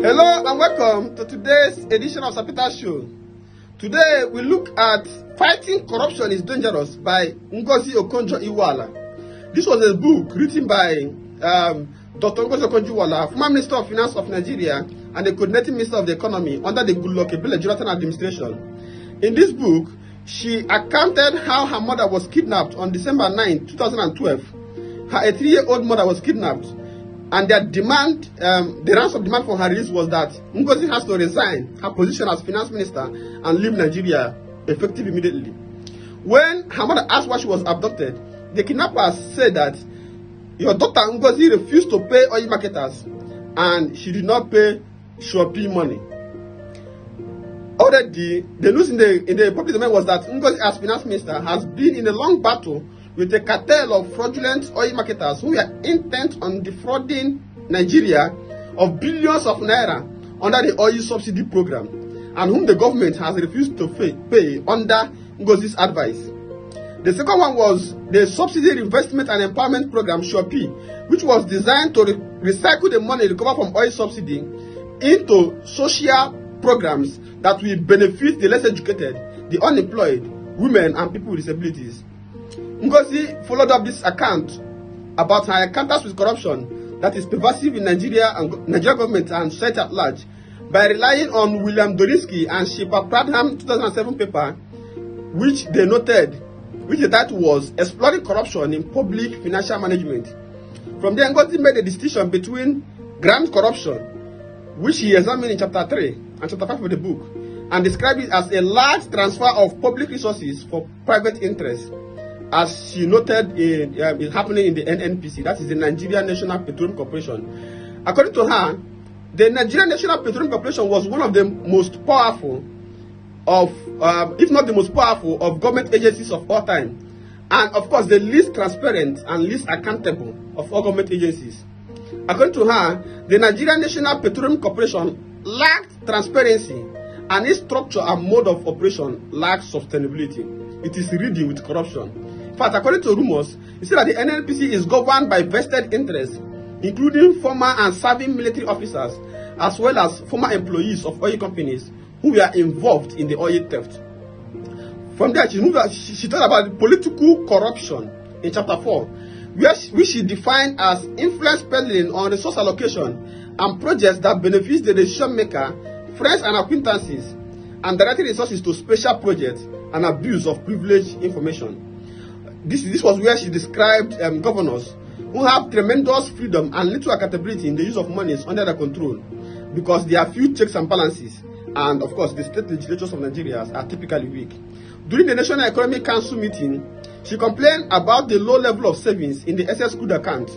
Hello and welcome to today's edition of Sapita's Show. Today we look at Fighting Corruption is Dangerous by Ngozi Okonjo Iweala. This was a book written by Dr. Ngozi Okonjo Iweala, former Minister of Finance of Nigeria and the coordinating Minister of the Economy under the Goodluck Jonathan administration. In this book, she accounted how her mother was kidnapped on December 9, 2012. Her 3-year-old mother was kidnapped. And their demand, the ransom demand for her release was that Ngozi has to resign her position as finance minister and leave Nigeria effective immediately. When her mother asked why she was abducted, the kidnappers said that your daughter Ngozi refused to pay oil marketers and she did not pay Shilpa money. Already, the news in the public domain was that Ngozi as finance minister has been in a long battle with a cartel of fraudulent oil marketers who are intent on defrauding Nigeria of billions of naira under the oil subsidy program, and whom the government has refused to pay under Ngozi's advice. The second one was the Subsidy Reinvestment and Empowerment Program, Shilpa, which was designed to recycle the money recovered from oil subsidy into social programs that will benefit the less educated, the unemployed, women, and people with disabilities. Ngozi followed up this account about her encounters with corruption that is pervasive in Nigeria and Nigeria government and society at large by relying on Dorintinsky and Shilpa Pradhan 2007 paper, which they noted, which the title was Exploring Corruption in Public Financial Management. From there, Ngozi made a distinction between grand corruption, which he examined in chapter 3 and chapter 5 of the book, and described it as a large transfer of public resources for private interests, as she noted is happening in the NNPC, that is the Nigerian National Petroleum Corporation. According to her, the Nigerian National Petroleum Corporation was one of the most powerful of, if not the most powerful, of government agencies of all time. And of course, the least transparent and least accountable of all government agencies. According to her, the Nigerian National Petroleum Corporation lacked transparency, and its structure and mode of operation lacked sustainability. It is ridden with corruption. In fact, according to rumors, it said that the NNPC is governed by vested interests, including former and serving military officers, as well as former employees of oil companies who were involved in the oil theft. From there, she talked about political corruption in chapter 4, which she defined as influence peddling on resource allocation and projects that benefit the decision maker, friends and acquaintances, and directing resources to special projects and abuse of privileged information. This was where she described governors who have tremendous freedom and little accountability in the use of monies under their control, because there are few checks and balances, and of course the state legislatures of Nigeria are typically weak. During the National Economic Council meeting, she complained about the low level of savings in the SS good account.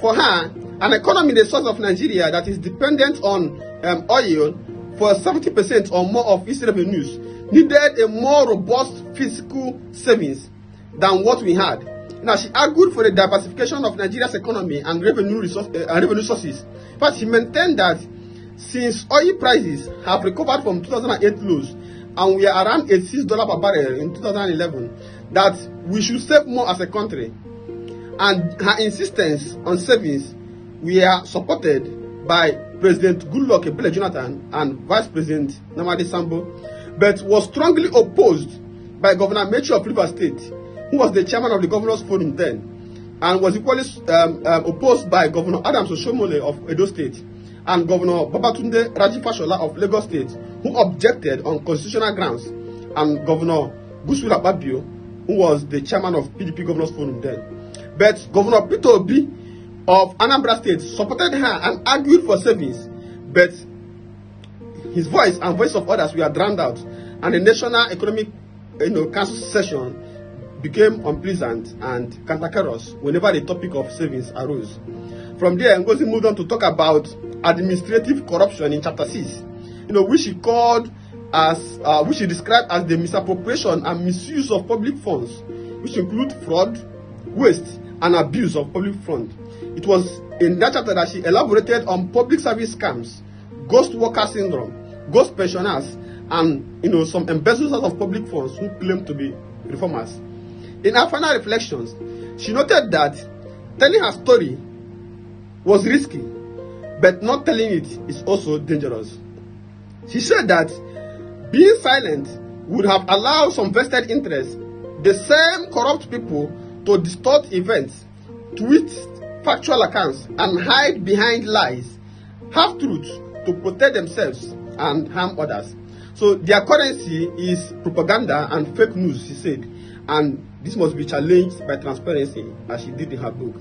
For her, an economy the source of Nigeria that is dependent on oil for 70% or more of its revenues needed a more robust fiscal savings than what we had. Now, she argued for the diversification of Nigeria's economy and revenue sources. In fact, she maintained that since oil prices have recovered from 2008 lows and we are around $86 per barrel in 2011, that we should save more as a country. And her insistence on savings were supported by President Goodluck Jonathan and Vice President Namadi Sambo, but was strongly opposed by Governor Mechi of Rivers State, who was the chairman of the Governors Forum then, and was equally opposed by Governor Adams Oshomole of Edo State and Governor Babatunde Rajifashola of Lagos State, who objected on constitutional grounds, and Governor Gusula Babio, who was the chairman of PDP Governors Forum then. But Governor Peter Obi of Anambra State supported her and argued for savings, but his voice and voice of others were drowned out, and the National Economic Council session became unpleasant and cantankerous whenever the topic of savings arose. From there, Ngozi moved on to talk about administrative corruption in chapter 6, which she called as, which she described as the misappropriation and misuse of public funds, which include fraud, waste, and abuse of public funds. It was in that chapter that she elaborated on public service scams, ghost worker syndrome, ghost pensioners, and some embezzlers of public funds who claim to be reformers. In her final reflections, she noted that telling her story was risky but not telling it is also dangerous. She said that being silent would have allowed some vested interests, the same corrupt people, to distort events, twist factual accounts, and hide behind lies, half-truths to protect themselves and harm others. So their currency is propaganda and fake news, she said, and this must be challenged by transparency, as she did in her book.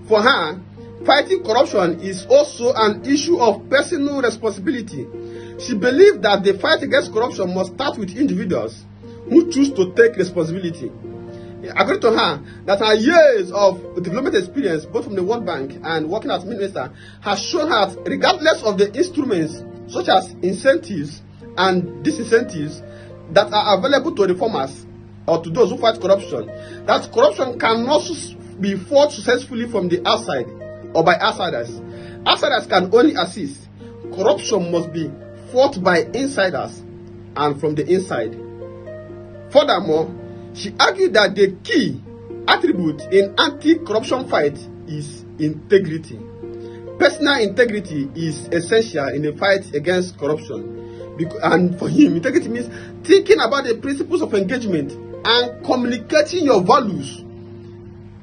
For her, fighting corruption is also an issue of personal responsibility. She believed that the fight against corruption must start with individuals who choose to take responsibility. According to her, that her years of development experience, both from the World Bank and working as minister, has shown her that regardless of the instruments such as incentives and disincentives that are available to reformers or to those who fight corruption, that corruption cannot be fought successfully from the outside or by outsiders. Outsiders can only assist. Corruption must be fought by insiders and from the inside. Furthermore, she argued that the key attribute in anti-corruption fight is integrity. Personal integrity is essential in the fight against corruption. And for him, integrity means thinking about the principles of engagement and communicating your values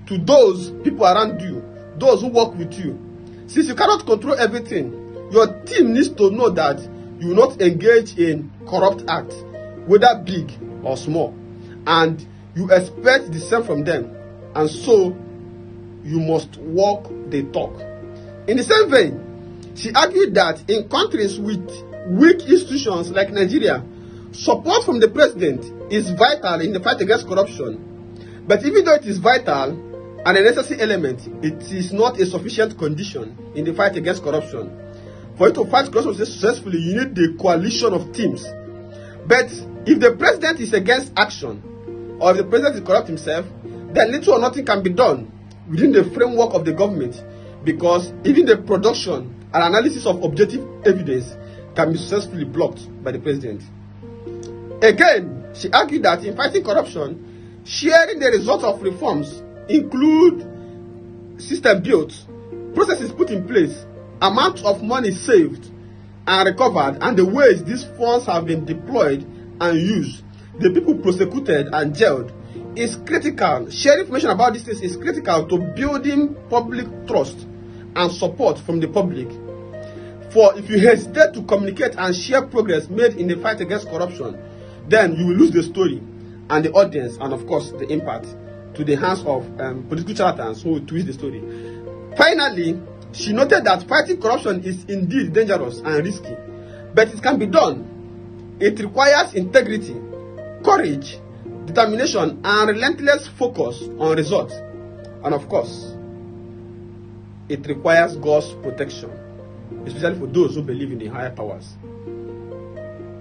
to those people around you, those who work with you. Since you cannot control everything, your team needs to know that you will not engage in corrupt acts, whether big or small, and you expect the same from them, and so you must walk the talk. In the same vein, she argued that in countries with weak institutions like Nigeria, support from the president is vital in the fight against corruption. But even though it is vital and a necessary element, it is not a sufficient condition in the fight against corruption. For you to fight corruption successfully, you need the coalition of teams. But if the president is against action, or if the president is corrupt himself, then little or nothing can be done within the framework of the government, because even the production and analysis of objective evidence can be successfully blocked by the president. Again, she argued that in fighting corruption, sharing the results of reforms include system built, processes put in place, amount of money saved and recovered, and the ways these funds have been deployed and used, the people prosecuted and jailed, is critical. Sharing information about these things is critical to building public trust and support from the public. For if you hesitate to communicate and share progress made in the fight against corruption, then you will lose the story and the audience, and of course the impact, to the hands of political charlatans who will twist the story. Finally, she noted that fighting corruption is indeed dangerous and risky, but it can be done. It requires integrity, courage, determination, and relentless focus on results. And of course, it requires God's protection, especially for those who believe in the higher powers.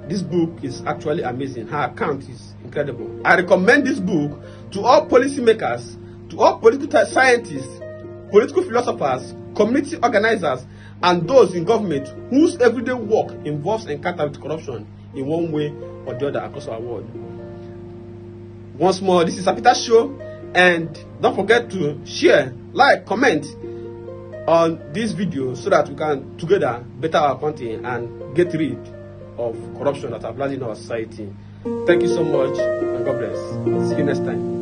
This book is actually amazing. Her account is incredible. I recommend this book to all policymakers, to all political scientists, political philosophers, community organizers, and those in government whose everyday work involves encounter with corruption in one way or the other across our world. Once more, this is Peter Show, and don't forget to share, like, comment on this video so that we can together better our country and get rid of corruption that are plaguing our society. Thank you so much, and God bless. See you next time.